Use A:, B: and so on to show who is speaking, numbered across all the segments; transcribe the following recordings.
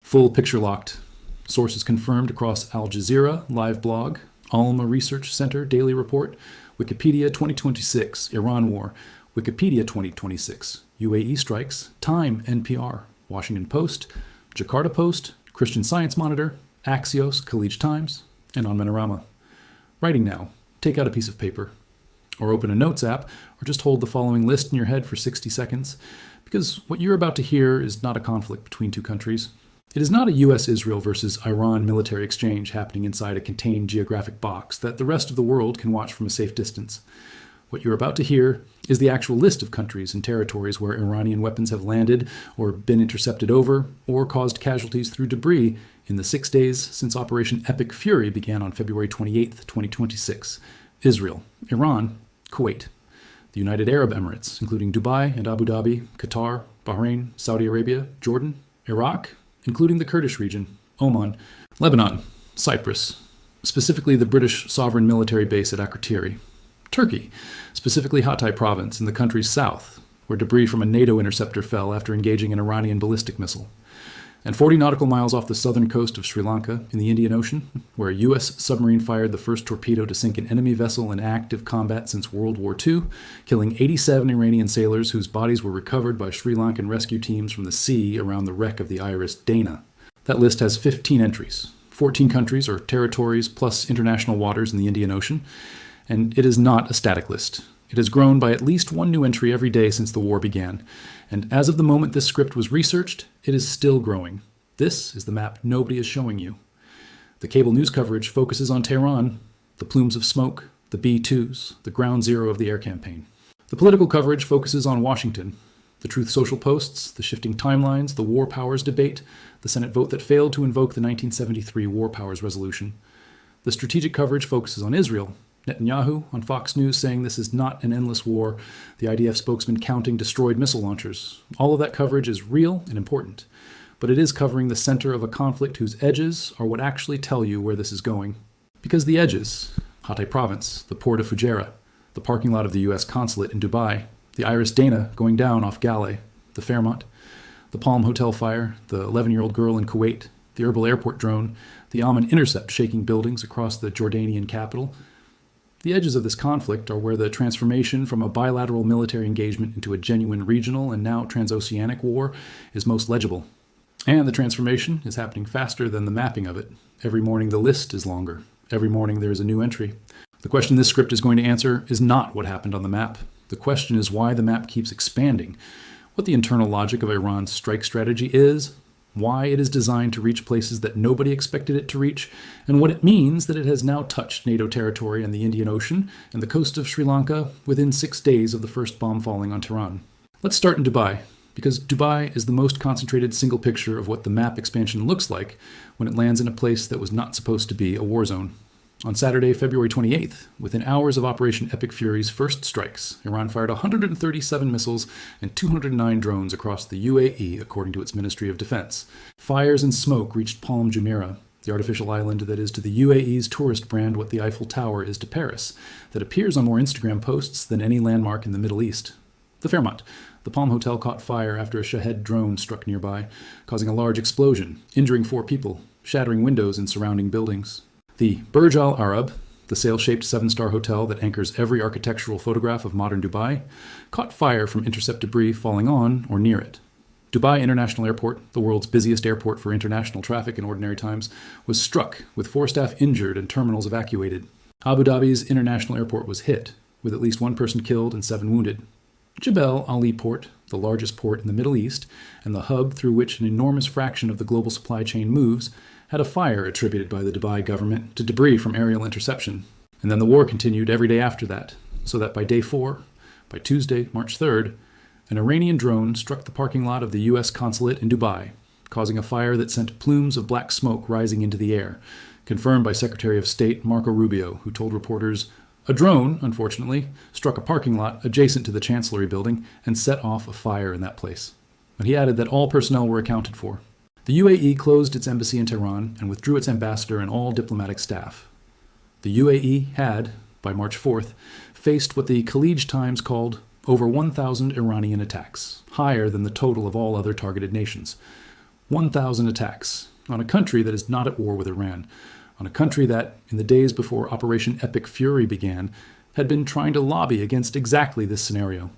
A: Full picture locked. Sources confirmed across Al Jazeera, live blog, Alma Research Center, daily report, Wikipedia 2026, Iran War, Wikipedia 2026, UAE strikes, Time, NPR, Washington Post, Jakarta Post, Christian Science Monitor, Axios, Khaleej Times, and on Menorama. Writing now. Take out a piece of paper, or open a notes app, or just hold the following list in your head for 60 seconds, because what you're about to hear is not a conflict between two countries. It is not a US-Israel versus Iran military exchange happening inside a contained geographic box that the rest of the world can watch from a safe distance. What you're about to hear is the actual list of countries and territories where Iranian weapons have landed or been intercepted over or caused casualties through debris in the 6 days since Operation Epic Fury began on February 28, 2026. Israel, Iran, Kuwait, the United Arab Emirates, including Dubai and Abu Dhabi, Qatar, Bahrain, Saudi Arabia, Jordan, Iraq, including the Kurdish region, Oman, Lebanon, Cyprus, specifically the British sovereign military base at Akrotiri, Turkey, specifically Hatay province in the country's south, where debris from a NATO interceptor fell after engaging an Iranian ballistic missile, and 40 nautical miles off the southern coast of Sri Lanka in the Indian Ocean, where a U.S. submarine fired the first torpedo to sink an enemy vessel in active combat since World War II, killing 87 Iranian sailors whose bodies were recovered by Sri Lankan rescue teams from the sea around the wreck of the Iris Dana. That list has 15 entries, 14 countries or territories plus international waters in the Indian Ocean, and it is not a static list. It has grown by at least one new entry every day since the war began, and as of the moment this script was researched, it is still growing. This is the map nobody is showing you. The cable news coverage focuses on Tehran, the plumes of smoke, the B-2s, the ground zero of the air campaign. The political coverage focuses on Washington, the Truth Social posts, the shifting timelines, the war powers debate, the Senate vote that failed to invoke the 1973 War Powers Resolution. The strategic coverage focuses on Israel, Netanyahu on Fox News saying this is not an endless war, the IDF spokesman counting destroyed missile launchers. All of that coverage is real and important, but it is covering the center of a conflict whose edges are what actually tell you where this is going. Because the edges, Hatay province, the port of Fujairah, the parking lot of the US consulate in Dubai, the Iris Dana going down off Galeh, the Fairmont, the Palm Hotel fire, the 11-year-old girl in Kuwait, the Erbil airport drone, the Amman intercept shaking buildings across the Jordanian capital. The edges of this conflict are where the transformation from a bilateral military engagement into a genuine regional and now transoceanic war is most legible. And the transformation is happening faster than the mapping of it. Every morning the list is longer. Every morning there is a new entry. The question this script is going to answer is not what happened on the map. The question is why the map keeps expanding, what the internal logic of Iran's strike strategy is, why it is designed to reach places that nobody expected it to reach, and what it means that it has now touched NATO territory and the Indian Ocean and the coast of Sri Lanka within 6 days of the first bomb falling on Tehran. Let's start in Dubai, because Dubai is the most concentrated single picture of what the map expansion looks like when it lands in a place that was not supposed to be a war zone. On Saturday, February 28th, within hours of Operation Epic Fury's first strikes, Iran fired 137 missiles and 209 drones across the UAE, according to its Ministry of Defense. Fires and smoke reached Palm Jumeirah, the artificial island that is to the UAE's tourist brand what the Eiffel Tower is to Paris, that appears on more Instagram posts than any landmark in the Middle East. The Fairmont, the Palm Hotel, caught fire after a Shahed drone struck nearby, causing a large explosion, injuring 4 people, shattering windows in surrounding buildings. The Burj Al Arab, the sail-shaped 7-star hotel that anchors every architectural photograph of modern Dubai, caught fire from intercept debris falling on or near it. Dubai International Airport, the world's busiest airport for international traffic in ordinary times, was struck, with 4 staff injured and terminals evacuated. Abu Dhabi's international airport was hit, with at least 1 person killed and 7 wounded. Jebel Ali Port, the largest port in the Middle East, and the hub through which an enormous fraction of the global supply chain moves, had a fire attributed by the Dubai government to debris from aerial interception. And then the war continued every day after that, so that by day 4, by Tuesday, March 3rd, an Iranian drone struck the parking lot of the US consulate in Dubai, causing a fire that sent plumes of black smoke rising into the air, confirmed by Secretary of State Marco Rubio, who told reporters, "A drone, unfortunately, struck a parking lot adjacent to the Chancellery building and set off a fire in that place." But he added that all personnel were accounted for. The UAE closed its embassy in Tehran and withdrew its ambassador and all diplomatic staff. The UAE had, by March 4th, faced what the Khaleej Times called over 1,000 Iranian attacks, higher than the total of all other targeted nations. 1,000 attacks on a country that is not at war with Iran, on a country that, in the days before Operation Epic Fury began, had been trying to lobby against exactly this scenario.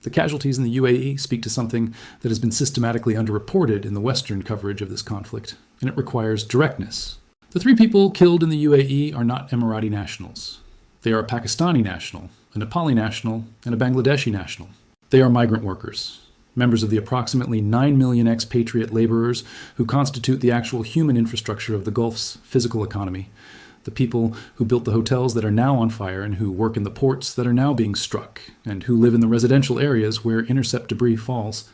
A: The casualties in the UAE speak to something that has been systematically underreported in the Western coverage of this conflict, and it requires directness. The 3 people killed in the UAE are not Emirati nationals. They are a Pakistani national, a Nepali national, and a Bangladeshi national. They are migrant workers, members of the approximately 9 million expatriate laborers who constitute the actual human infrastructure of the Gulf's physical economy, the people who built the hotels that are now on fire and who work in the ports that are now being struck, and who live in the residential areas where intercept debris falls.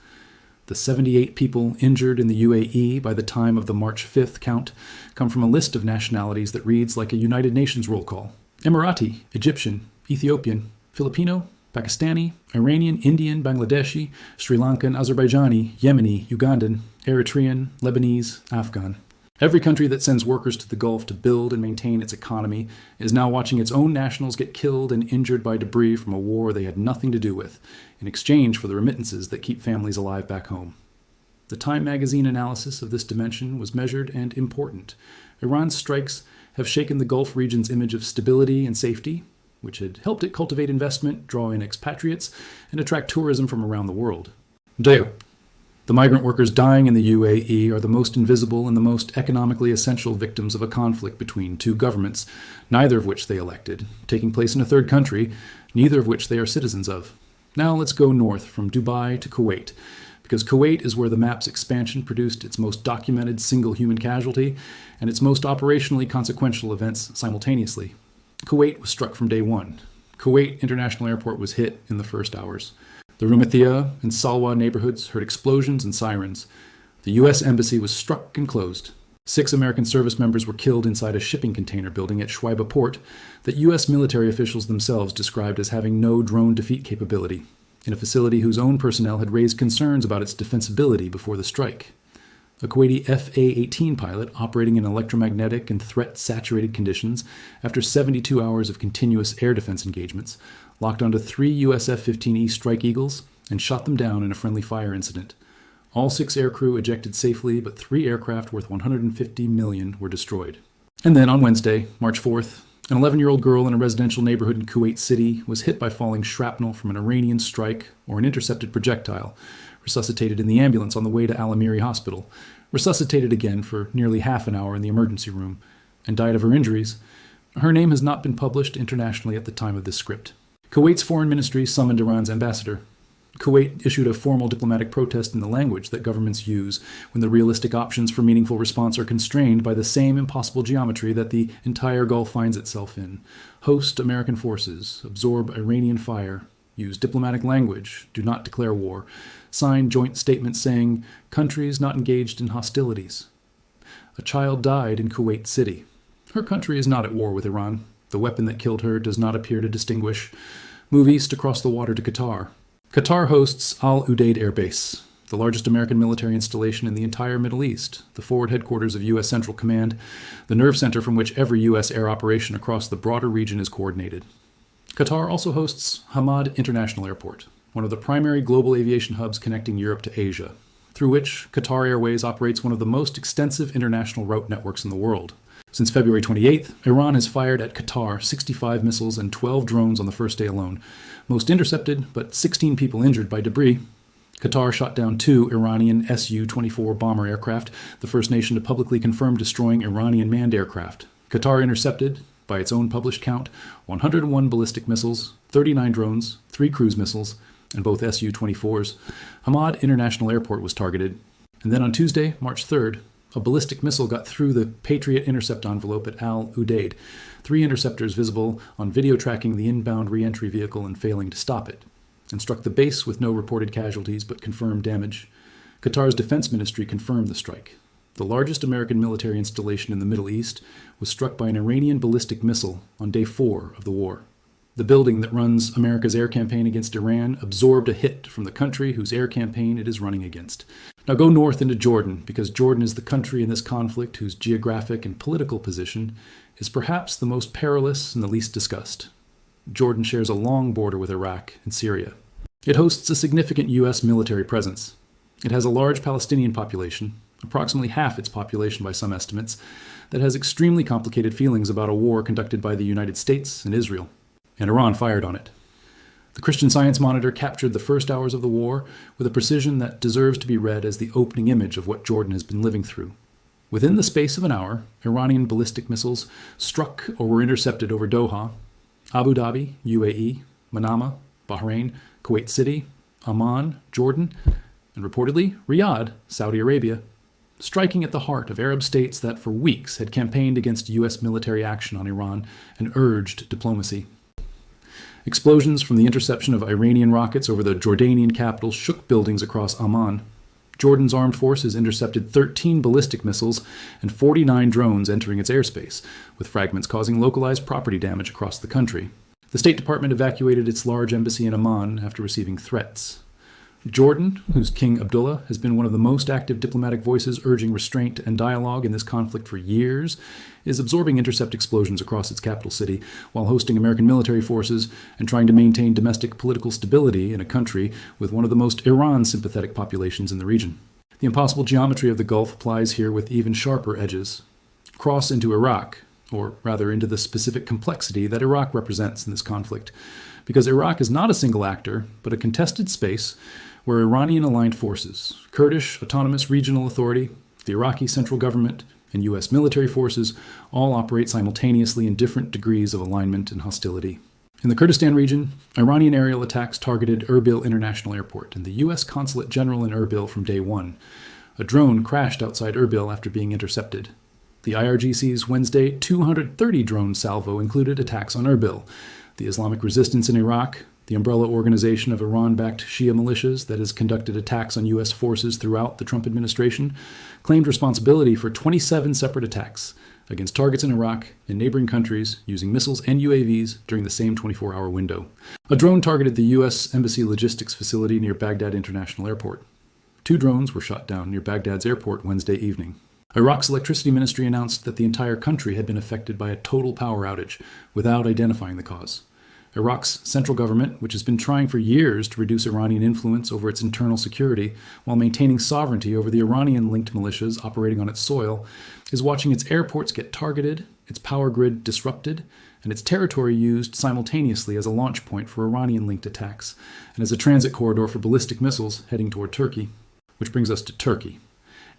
A: The 78 people injured in the UAE by the time of the March 5th count come from a list of nationalities that reads like a United Nations roll call. Emirati, Egyptian, Ethiopian, Filipino, Pakistani, Iranian, Indian, Bangladeshi, Sri Lankan, Azerbaijani, Yemeni, Ugandan, Eritrean, Lebanese, Afghan. Every country that sends workers to the Gulf to build and maintain its economy is now watching its own nationals get killed and injured by debris from a war they had nothing to do with, in exchange for the remittances that keep families alive back home. The Time magazine analysis of this dimension was measured and important. Iran's strikes have shaken the Gulf region's image of stability and safety, which had helped it cultivate investment, draw in expatriates, and attract tourism from around the world. The migrant workers dying in the UAE are the most invisible and the most economically essential victims of a conflict between 2 governments, neither of which they elected, taking place in a 3rd country, neither of which they are citizens of. Now let's go north from Dubai to Kuwait, because Kuwait is where the map's expansion produced its most documented single human casualty and its most operationally consequential events simultaneously. Kuwait was struck from day 1. Kuwait International Airport was hit in the first hours. The Rumathia and Salwa neighborhoods heard explosions and sirens. The U.S. Embassy was struck and closed. 6 American service members were killed inside a shipping container building at Shuaiba Port that U.S. military officials themselves described as having no drone defeat capability, in a facility whose own personnel had raised concerns about its defensibility before the strike. A Kuwaiti FA-18 pilot operating in electromagnetic and threat-saturated conditions after 72 hours of continuous air defense engagements locked onto 3 US F-15E Strike Eagles and shot them down in a friendly fire incident. All 6 aircrew ejected safely, but 3 aircraft worth $150 million were destroyed. And then on Wednesday, March 4th, an 11-year-old girl in a residential neighborhood in Kuwait City was hit by falling shrapnel from an Iranian strike or an intercepted projectile, resuscitated in the ambulance on the way to Al Amiri Hospital, resuscitated again for nearly half an hour in the emergency room, and died of her injuries. Her name has not been published internationally at the time of this script. Kuwait's foreign ministry summoned Iran's ambassador. Kuwait issued a formal diplomatic protest in the language that governments use when the realistic options for meaningful response are constrained by the same impossible geometry that the entire Gulf finds itself in. Host American forces, absorb Iranian fire, use diplomatic language, do not declare war, sign joint statements saying, countries not engaged in hostilities. A child died in Kuwait City. Her country is not at war with Iran. The weapon that killed her does not appear to distinguish. Move east across the water to Qatar. Qatar hosts Al Udeid Air Base, the largest American military installation in the entire Middle East, the forward headquarters of U.S. Central Command, the nerve center from which every U.S. air operation across the broader region is coordinated. Qatar also hosts Hamad International Airport, one of the primary global aviation hubs connecting Europe to Asia, through which Qatar Airways operates one of the most extensive international route networks in the world. Since February 28th, Iran has fired at Qatar 65 missiles and 12 drones on the first day alone, most intercepted, but 16 people injured by debris. Qatar shot down 2 Iranian Su-24 bomber aircraft, the first nation to publicly confirm destroying Iranian manned aircraft. Qatar intercepted, by its own published count, 101 ballistic missiles, 39 drones, 3 cruise missiles, and both Su-24s. Hamad International Airport was targeted. And then on Tuesday, March 3rd, a ballistic missile got through the Patriot intercept envelope at Al Udeid, 3 interceptors visible on video tracking the inbound re-entry vehicle and failing to stop it, and struck the base with no reported casualties but confirmed damage. Qatar's defense ministry confirmed the strike. The largest American military installation in the Middle East was struck by an Iranian ballistic missile on day 4 of the war. The building that runs America's air campaign against Iran absorbed a hit from the country whose air campaign it is running against. Now go north into Jordan, because Jordan is the country in this conflict whose geographic and political position is perhaps the most perilous and the least discussed. Jordan shares a long border with Iraq and Syria. It hosts a significant U.S. military presence. It has a large Palestinian population, approximately half its population by some estimates, that has extremely complicated feelings about a war conducted by the United States and Israel. And Iran fired on it. The Christian Science Monitor captured the first hours of the war with a precision that deserves to be read as the opening image of what Jordan has been living through. Within the space of an hour, Iranian ballistic missiles struck or were intercepted over Doha, Abu Dhabi, UAE, Manama, Bahrain, Kuwait City, Amman, Jordan, and reportedly Riyadh, Saudi Arabia, striking at the heart of Arab states that for weeks had campaigned against U.S. military action on Iran and urged diplomacy. Explosions from the interception of Iranian rockets over the Jordanian capital shook buildings across Amman. Jordan's armed forces intercepted 13 ballistic missiles and 49 drones entering its airspace, with fragments causing localized property damage across the country. The State Department evacuated its large embassy in Amman after receiving threats. Jordan, whose King Abdullah has been one of the most active diplomatic voices urging restraint and dialogue in this conflict for years, is absorbing intercept explosions across its capital city while hosting American military forces and trying to maintain domestic political stability in a country with one of the most Iran-sympathetic populations in the region. The impossible geometry of the Gulf applies here with even sharper edges. Cross into Iraq, or rather into the specific complexity that Iraq represents in this conflict, because Iraq is not a single actor, but a contested space where Iranian-aligned forces, Kurdish Autonomous Regional Authority, the Iraqi central government, and U.S. military forces all operate simultaneously in different degrees of alignment and hostility. In the Kurdistan region, Iranian aerial attacks targeted Erbil International Airport and the U.S. Consulate General in Erbil from day one. A drone crashed outside Erbil after being intercepted. The IRGC's Wednesday 230 drone salvo included attacks on Erbil, the Islamic resistance in Iraq, the umbrella organization of Iran-backed Shia militias that has conducted attacks on U.S. forces throughout the Trump administration, claimed responsibility for 27 separate attacks against targets in Iraq and neighboring countries using missiles and UAVs during the same 24-hour window. A drone targeted the U.S. Embassy logistics facility near Baghdad International Airport. 2 drones were shot down near Baghdad's airport Wednesday evening. Iraq's electricity ministry announced that the entire country had been affected by a total power outage without identifying the cause. Iraq's central government, which has been trying for years to reduce Iranian influence over its internal security while maintaining sovereignty over the Iranian-linked militias operating on its soil, is watching its airports get targeted, its power grid disrupted, and its territory used simultaneously as a launch point for Iranian-linked attacks and as a transit corridor for ballistic missiles heading toward Turkey. Which brings us to Turkey,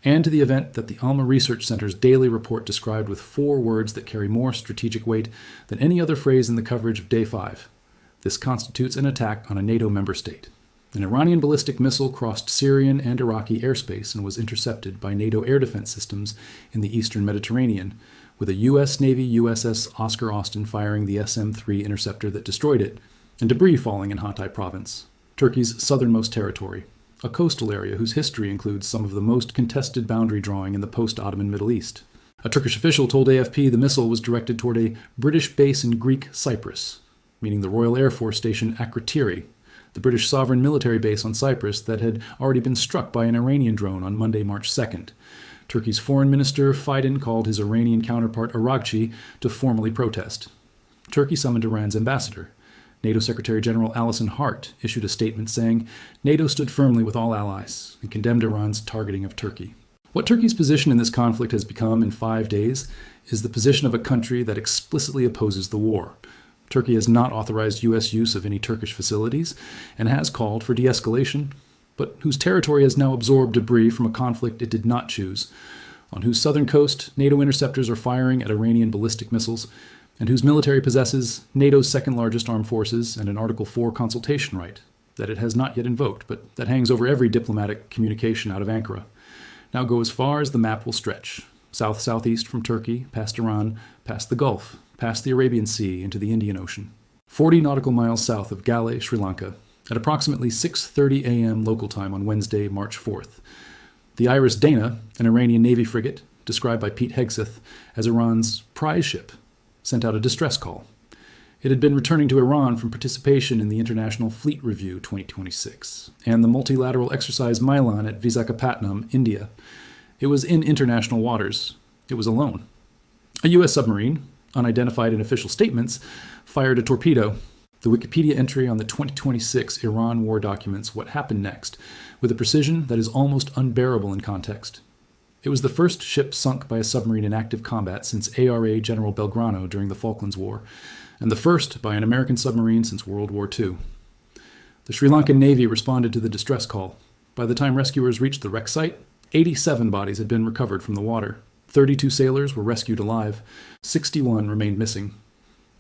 A: and to the event that the Alma Research Center's daily report described with 4 words that carry more strategic weight than any other phrase in the coverage of Day 5. This constitutes an attack on a NATO member state. An Iranian ballistic missile crossed Syrian and Iraqi airspace and was intercepted by NATO air defense systems in the eastern Mediterranean, with a U.S. Navy USS Oscar Austin firing the SM-3 interceptor that destroyed it, and debris falling in Hatay province, Turkey's southernmost territory, a coastal area whose history includes some of the most contested boundary drawing in the post-Ottoman Middle East. A Turkish official told AFP the missile was directed toward a British base in Greek Cyprus, meaning the Royal Air Force Station Akrotiri, the British sovereign military base on Cyprus that had already been struck by an Iranian drone on Monday, March 2nd. Turkey's foreign minister Fidan called his Iranian counterpart Aragchi to formally protest. Turkey summoned Iran's ambassador. NATO Secretary General Alison Hart issued a statement saying NATO stood firmly with all allies and condemned Iran's targeting of Turkey. What Turkey's position in this conflict has become in 5 days is the position of a country that explicitly opposes the war. Turkey has not authorized U.S. use of any Turkish facilities and has called for de-escalation, but whose territory has now absorbed debris from a conflict it did not choose, on whose southern coast NATO interceptors are firing at Iranian ballistic missiles, and whose military possesses NATO's second-largest armed forces and an Article 4 consultation right that it has not yet invoked, but that hangs over every diplomatic communication out of Ankara. Now go as far as the map will stretch, south-southeast from Turkey, past Iran, past the Gulf, past the Arabian Sea, into the Indian Ocean. 40 nautical miles south of Gale, Sri Lanka, at approximately 6:30 a.m. local time on Wednesday, March 4th. The Iris Dana, an Iranian Navy frigate, described by Pete Hegseth as Iran's prize ship, sent out a distress call. It had been returning to Iran from participation in the International Fleet Review 2026 and the multilateral exercise Milan at Visakhapatnam, India. It was in international waters. It was alone. A U.S. submarine, unidentified in official statements, fired a torpedo. The Wikipedia entry on the 2026 Iran war documents what happened next, with a precision that is almost unbearable in context. It was the first ship sunk by a submarine in active combat since ARA General Belgrano during the Falklands War, and the first by an American submarine since World War II. The Sri Lankan Navy responded to the distress call. By the time rescuers reached the wreck site, 87 bodies had been recovered from the water. 32 sailors were rescued alive. 61 remained missing.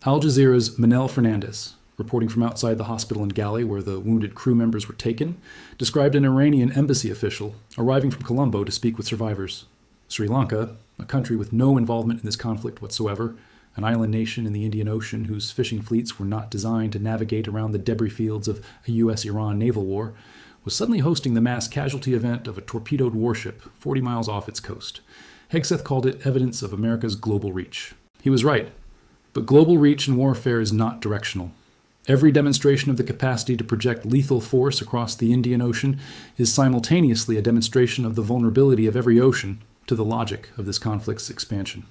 A: Al Jazeera's Manel Fernandez, reporting from outside the hospital and galley where the wounded crew members were taken, described an Iranian embassy official arriving from Colombo to speak with survivors. Sri Lanka, a country with no involvement in this conflict whatsoever, an island nation in the Indian Ocean whose fishing fleets were not designed to navigate around the debris fields of a U.S.-Iran naval war, was suddenly hosting the mass casualty event of a torpedoed warship 40 miles off its coast. Hegseth called it evidence of America's global reach. He was right, but global reach in warfare is not directional. Every demonstration of the capacity to project lethal force across the Indian Ocean is simultaneously a demonstration of the vulnerability of every ocean to the logic of this conflict's expansion.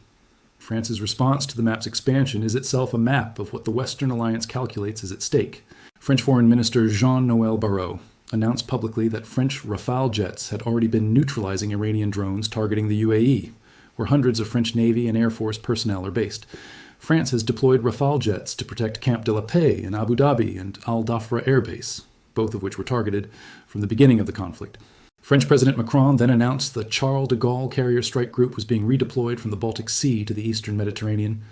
A: France's response to the map's expansion is itself a map of what the Western alliance calculates is at stake. French Foreign Minister Jean-Noël Barrot announced publicly that French Rafale jets had already been neutralizing Iranian drones targeting the UAE, where hundreds of French Navy and Air Force personnel are based. France has deployed Rafale jets to protect Camp de la Paix in Abu Dhabi and Al Dhafra Air Base, both of which were targeted from the beginning of the conflict. French President Macron then announced the Charles de Gaulle carrier strike group was being redeployed from the Baltic Sea to the eastern Mediterranean.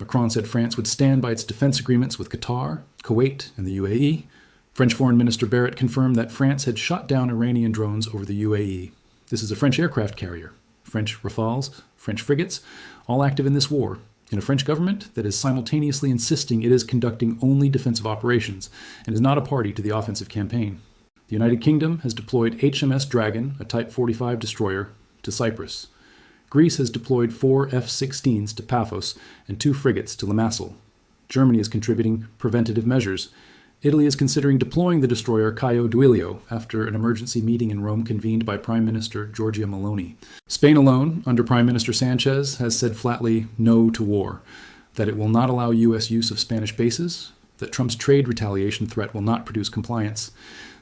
A: Macron said France would stand by its defense agreements with Qatar, Kuwait, and the UAE. French Foreign Minister Barrot confirmed that France had shot down Iranian drones over the UAE. This is a French aircraft carrier, French Rafales, French frigates, all active in this war, in a French government that is simultaneously insisting it is conducting only defensive operations and is not a party to the offensive campaign. The United Kingdom has deployed HMS Dragon, a Type 45 destroyer, to Cyprus. Greece has deployed 4 F-16s to Paphos and 2 frigates to Limassol. Germany is contributing preventative measures. Italy is considering deploying the destroyer Caio Duilio after an emergency meeting in Rome convened by Prime Minister Giorgia Meloni. Spain alone, under Prime Minister Sanchez, has said flatly no to war, that it will not allow U.S. use of Spanish bases, that Trump's trade retaliation threat will not produce compliance.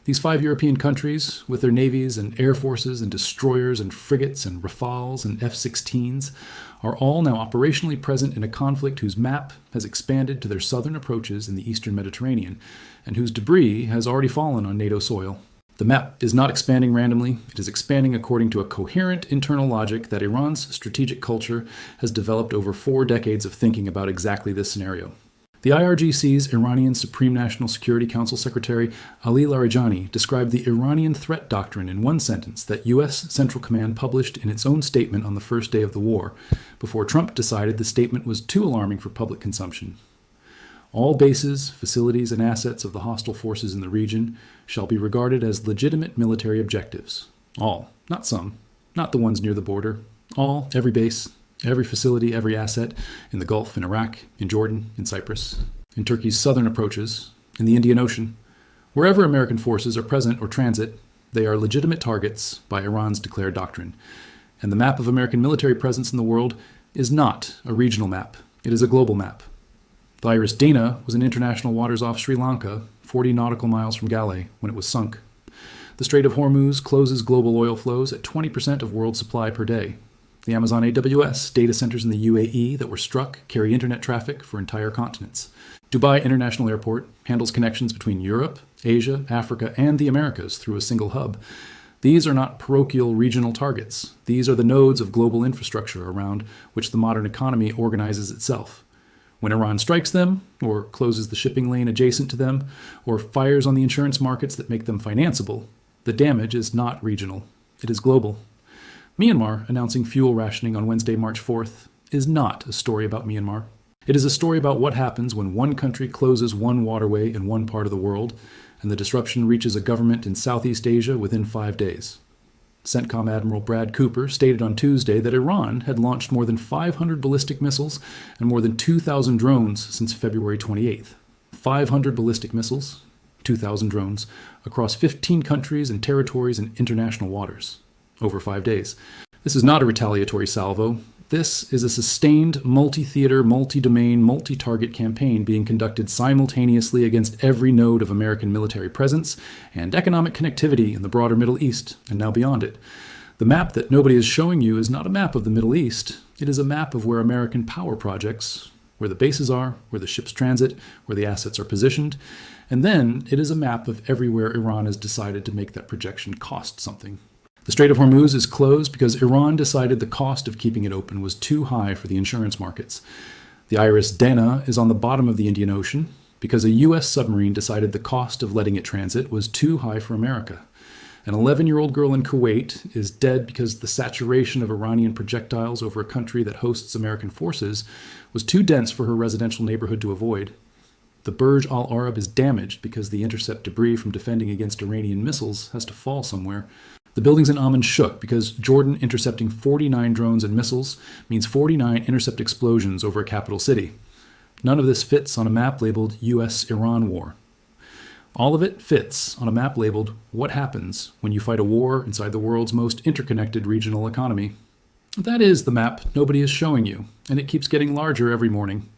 A: These 5 European countries, with their navies and air forces and destroyers and frigates and Rafales and F-16s, are all now operationally present in a conflict whose map has expanded to their southern approaches in the eastern Mediterranean, and whose debris has already fallen on NATO soil. The map is not expanding randomly. It is expanding according to a coherent internal logic that Iran's strategic culture has developed over 4 decades of thinking about exactly this scenario. The IRGC's Iranian Supreme National Security Council Secretary Ali Larijani described the Iranian threat doctrine in one sentence that U.S. Central Command published in its own statement on the first day of the war, before Trump decided the statement was too alarming for public consumption. All bases, facilities, and assets of the hostile forces in the region shall be regarded as legitimate military objectives. All, not some, not the ones near the border. All, every base, every facility, every asset in the Gulf, in Iraq, in Jordan, in Cyprus, in Turkey's southern approaches, in the Indian Ocean. Wherever American forces are present or transit, they are legitimate targets by Iran's declared doctrine. And the map of American military presence in the world is not a regional map. It is a global map. The Iris Dana was in international waters off Sri Lanka, 40 nautical miles from Galway, when it was sunk. The Strait of Hormuz closes global oil flows at 20% of world supply per day. The Amazon AWS data centers in the UAE that were struck carry internet traffic for entire continents. Dubai International Airport handles connections between Europe, Asia, Africa, and the Americas through a single hub. These are not parochial regional targets. These are the nodes of global infrastructure around which the modern economy organizes itself. When Iran strikes them, or closes the shipping lane adjacent to them, or fires on the insurance markets that make them financeable, the damage is not regional. It is global. Myanmar announcing fuel rationing on Wednesday, March 4th, is not a story about Myanmar. It is a story about what happens when one country closes one waterway in one part of the world, and the disruption reaches a government in Southeast Asia within 5 days. CENTCOM Admiral Brad Cooper stated on Tuesday that Iran had launched more than 500 ballistic missiles and more than 2,000 drones since February 28th. 500 ballistic missiles, 2,000 drones, across 15 countries and territories in international waters, over 5 days. This is not a retaliatory salvo. This is a sustained multi-theater, multi-domain, multi-target campaign being conducted simultaneously against every node of American military presence and economic connectivity in the broader Middle East and now beyond it. The map that nobody is showing you is not a map of the Middle East. It is a map of where American power projects, where the bases are, where the ships transit, where the assets are positioned. And then it is a map of everywhere Iran has decided to make that projection cost something. The Strait of Hormuz is closed because Iran decided the cost of keeping it open was too high for the insurance markets. The Iris Dana is on the bottom of the Indian Ocean because a U.S. submarine decided the cost of letting it transit was too high for America. An 11-year-old girl in Kuwait is dead because the saturation of Iranian projectiles over a country that hosts American forces was too dense for her residential neighborhood to avoid. The Burj Al Arab is damaged because the intercept debris from defending against Iranian missiles has to fall somewhere. The buildings in Amman shook because Jordan intercepting 49 drones and missiles means 49 intercept explosions over a capital city. None of this fits on a map labeled U.S.-Iran War. All of it fits on a map labeled What Happens When You Fight a War Inside the World's Most Interconnected Regional Economy. That is the map nobody is showing you, and it keeps getting larger every morning.